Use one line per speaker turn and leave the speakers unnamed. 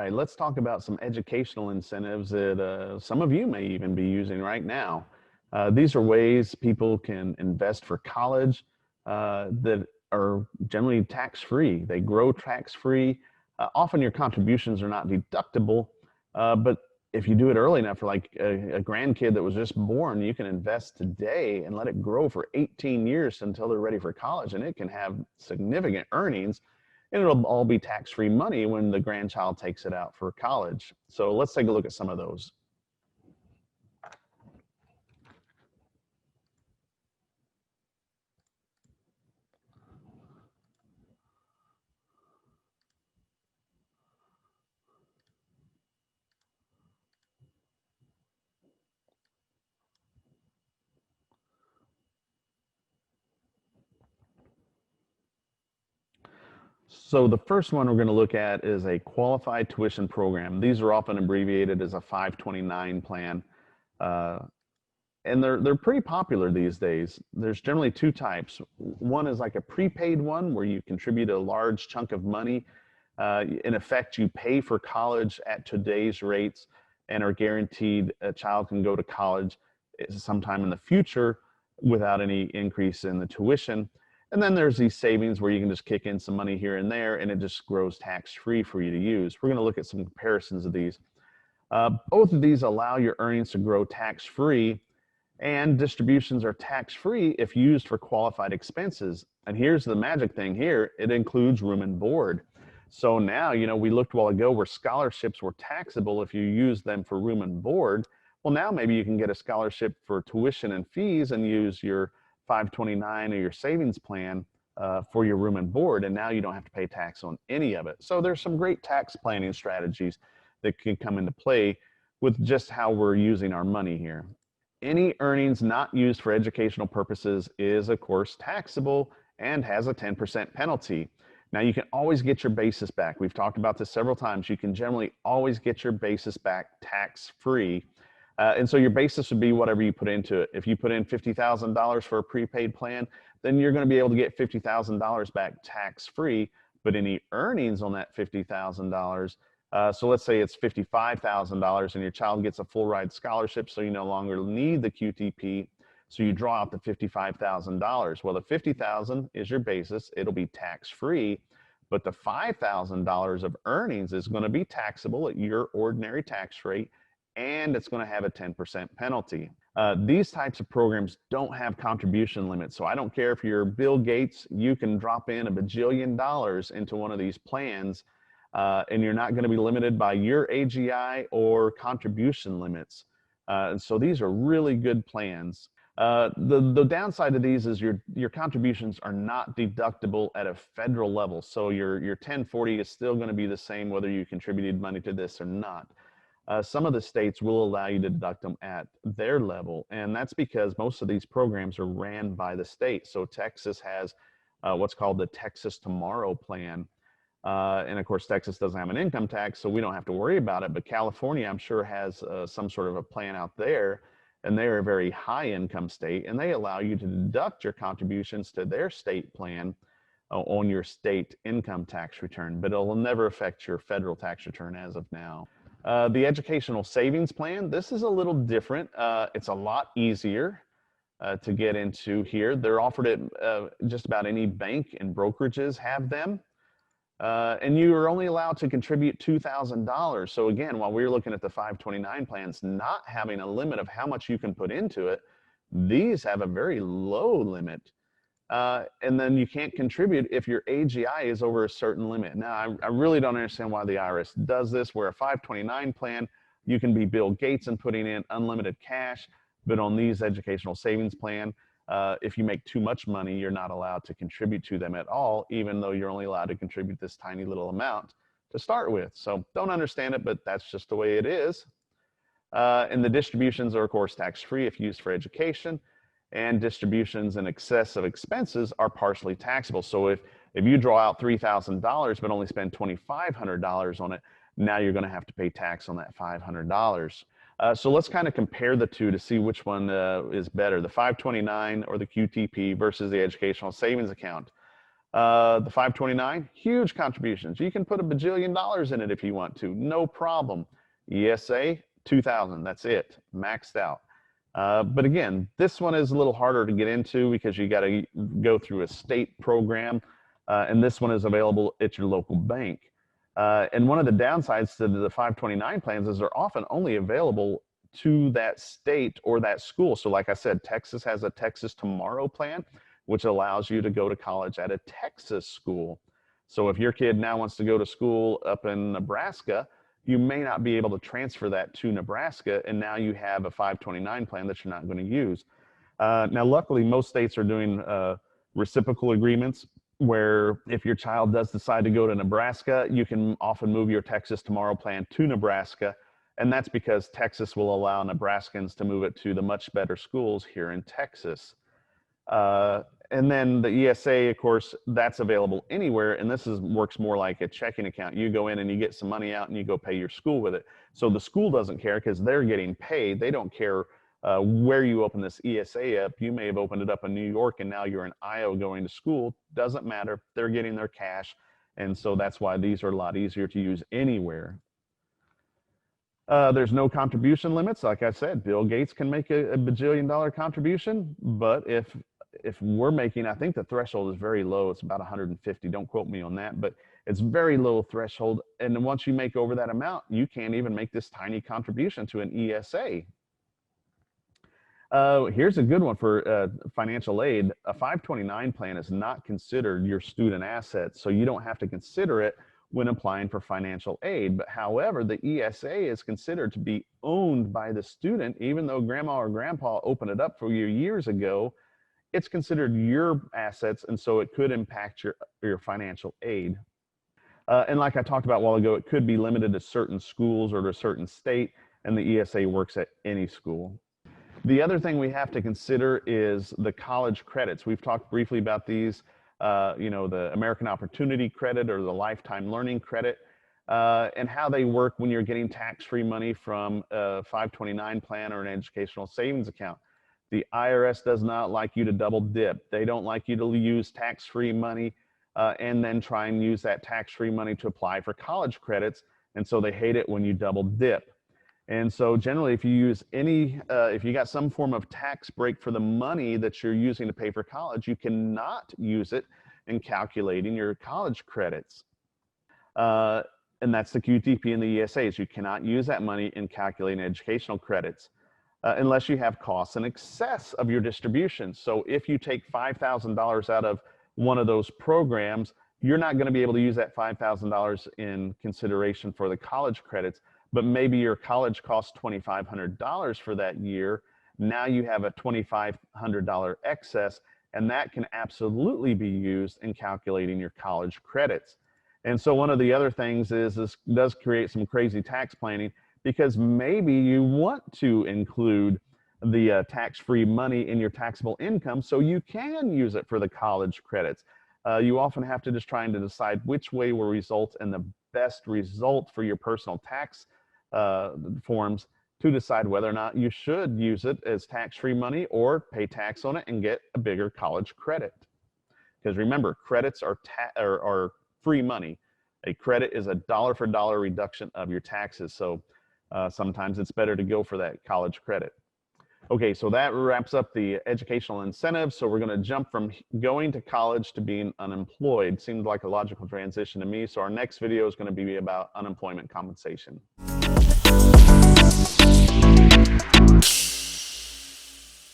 right, let's talk about some educational incentives that some of you may even be using right now. These are ways people can invest for college that are generally tax-free. They grow tax-free. Often your contributions are not deductible, but if you do it early enough, for like a grandkid that was just born, you can invest today and let it grow for 18 years until they're ready for college, and it can have significant earnings, and it'll all be tax-free money when the grandchild takes it out for college. So let's take a look at some of those. So the first one we're going to look at is a qualified tuition program. These are often abbreviated as a 529 plan. Uh, and they're pretty popular these days. There's generally two types. One is like a prepaid one where you contribute a large chunk of money. In effect, you pay for college at today's rates and are guaranteed a child can go to college sometime in the future without any increase in the tuition. And then there's these savings where you can just kick in some money here and there, and it just grows tax-free for you to use. We're going to look at some comparisons of these. Both of these allow your earnings to grow tax-free, and distributions are tax-free if used for qualified expenses. And here's the magic thing here, it includes room and board. So now, we looked a while ago where scholarships were taxable if you use them for room and board. Well, now maybe you can get a scholarship for tuition and fees and use your 529 or your savings plan for your room and board, and now you don't have to pay tax on any of it. So there's some great tax planning strategies that can come into play with just how we're using our money here. Any earnings not used for educational purposes is, of course, taxable and has a 10% penalty. Now, you can always get your basis back. We've talked about this several times. You can generally always get your basis back tax-free. And so your basis would be whatever you put into it. If you put in $50,000 for a prepaid plan, then you're going to be able to get $50,000 back tax-free. But any earnings on that $50,000, so let's say it's $55,000 and your child gets a full ride scholarship, so you no longer need the QTP. So you draw out the $55,000. Well, the $50,000 is your basis. It'll be tax-free, but the $5,000 of earnings is going to be taxable at your ordinary tax rate, and it's going to have a 10% penalty. These types of programs don't have contribution limits. So I don't care if you're Bill Gates, you can drop in $1 bajillion into one of these plans, and you're not going to be limited by your AGI or contribution limits. So these are really good plans. The downside of these is your contributions are not deductible at a federal level. So your 1040 is still going to be the same whether you contributed money to this or not. Some of the states will allow you to deduct them at their level, and that's because most of these programs are ran by the state. So Texas has what's called the Texas Tomorrow Plan. And of course, Texas doesn't have an income tax, so we don't have to worry about it. But California, I'm sure, has some sort of a plan out there, and they're a very high income state, and they allow you to deduct your contributions to their state plan on your state income tax return, but it'll never affect your federal tax return as of now. The educational savings plan, this is a little different. It's a lot easier to get into here. They're offered at just about any bank and brokerages have them. And you are only allowed to contribute $2,000. So again, while we're looking at the 529 plans, not having a limit of how much you can put into it, these have a very low limit. And then you can't contribute if your AGI is over a certain limit. Now, I really don't understand why the IRS does this, where a 529 plan, you can be Bill Gates and putting in unlimited cash, but on these educational savings plan, if you make too much money, you're not allowed to contribute to them at all, even though you're only allowed to contribute this tiny little amount to start with. So don't understand it, but that's just the way it is. And the distributions are, of course, tax-free if used for education, and distributions in excess of expenses are partially taxable. So if you draw out $3,000 but only spend $2,500 on it, now you're going to have to pay tax on that $500. So let's kind of compare the two to see which one is better, the 529 or the QTP versus the educational savings account. The 529, huge contributions. You can put a bajillion dollars in it if you want to, no problem. ESA, 2,000, that's it, maxed out. But again, this one is a little harder to get into because you got to go through a state program, and this one is available at your local bank. And one of the downsides to the 529 plans is they're often only available to that state or that school. So like I said, Texas has a Texas Tomorrow plan, which allows you to go to college at a Texas school. So if your kid now wants to go to school up in Nebraska, you may not be able to transfer that to Nebraska, and now you have a 529 plan that you're not going to use. Now, luckily, most states are doing reciprocal agreements where if your child does decide to go to Nebraska, you can often move your Texas Tomorrow plan to Nebraska, and that's because Texas will allow Nebraskans to move it to the much better schools here in Texas. And then the ESA, of course, that's available anywhere, and this works more like a checking account. You go in and you get some money out and you go pay your school with it. So the school doesn't care because they're getting paid. They don't care where you open this ESA up. You may have opened it up in New York and now you're in Iowa going to school. Doesn't matter. They're getting their cash, and so that's why these are a lot easier to use anywhere. There's no contribution limits. Like I said, Bill Gates can make a bajillion-dollar contribution, but if we're making, I think the threshold is very low. It's about 150. Don't quote me on that, but it's very low threshold. And then once you make over that amount, you can't even make this tiny contribution to an ESA. Here's a good one for financial aid. A 529 plan is not considered your student asset, so you don't have to consider it when applying for financial aid. But however, the ESA is considered to be owned by the student, even though grandma or grandpa opened it up for you years ago. It's considered your assets, and so it could impact your financial aid. And like I talked about a while ago, it could be limited to certain schools or to a certain state, and the ESA works at any school. The other thing we have to consider is the college credits. We've talked briefly about these, the American Opportunity Credit or the Lifetime Learning Credit, and how they work when you're getting tax-free money from a 529 plan or an educational savings account. The IRS does not like you to double dip. They don't like you to use tax-free money and then try and use that tax-free money to apply for college credits. And so they hate it when you double dip. And so generally, if you use if you got some form of tax break for the money that you're using to pay for college, you cannot use it in calculating your college credits. And that's the QTP and the ESAs. You cannot use that money in calculating educational credits. Unless you have costs in excess of your distribution. So if you take $5,000 out of one of those programs, you're not going to be able to use that $5,000 in consideration for the college credits, but maybe your college costs $2,500 for that year. Now you have a $2,500 excess, and that can absolutely be used in calculating your college credits. And so one of the other things is this does create some crazy tax planning, because maybe you want to include the tax-free money in your taxable income so you can use it for the college credits. You often have to just try to decide which way will result in the best result for your personal tax forms to decide whether or not you should use it as tax-free money or pay tax on it and get a bigger college credit. Because remember, credits are free money. A credit is a dollar-for-dollar reduction of your taxes. So sometimes it's better to go for that college credit. Okay, so that wraps up the educational incentives. So we're going to jump from going to college to being unemployed. Seemed like a logical transition to me. So our next video is going to be about unemployment compensation.